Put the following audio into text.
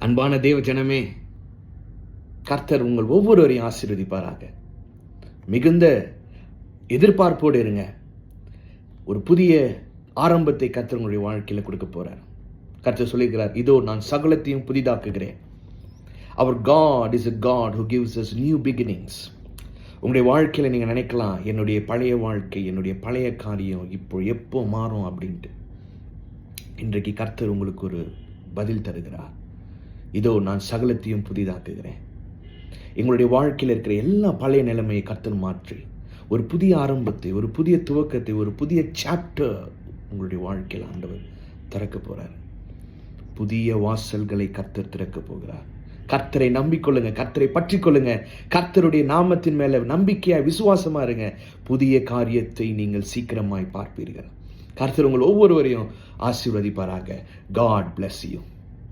அன்பான தேவ ஜனமே, கர்த்தர் உங்கள் ஒவ்வொருவரையும் ஆசீர்வதிப்பாராக. மிகுந்த எதிர்பார்ப்போடு இருங்க. ஒரு புதிய ஆரம்பத்தை கர்த்தர் உங்களுடைய வாழ்க்கையில் கொடுக்க போறார். கர்த்தர் சொல்லியிருக்கிறார், இதோ நான் சகலத்தையும் புதிதாக்குகிறேன். அவர் God is a God who gives us new beginnings. உங்களுடைய வாழ்க்கையில் நீங்கள் நினைக்கலாம், என்னுடைய பழைய வாழ்க்கை, என்னுடைய பழைய காரியம் இப்போ எப்போ மாறும் அப்படின்ட்டு. இன்றைக்கு கர்த்தர் உங்களுக்கு ஒரு பதில் தருகிறார். இதோ நான் சகலத்தையும் புதிதாக்குகிறேன். எங்களுடைய வாழ்க்கையில் இருக்கிற எல்லா பழைய நிலைமையை கர்த்தர் மாற்றி ஒரு புதிய ஆரம்பத்தை, ஒரு புதிய துவக்கத்தை, ஒரு புதிய சாப்டர் உங்களுடைய வாழ்க்கையில் ஆண்டவர் திறக்க போறார். புதிய வாசல்களை கர்த்தர் திறக்க போகிறார். கர்த்தரை நம்பிக்கொள்ளுங்க, கர்த்தரை பற்றி கொள்ளுங்க, கர்த்தருடைய நாமத்தின் மேல நம்பிக்கையா விசுவாசமா இருங்க. புதிய காரியத்தை நீங்கள் சீக்கிரமாய் பார்ப்பீர்கள். கர்த்தர் உங்கள் ஒவ்வொருவரையும் ஆசீர்வதிப்பாராக. God bless you.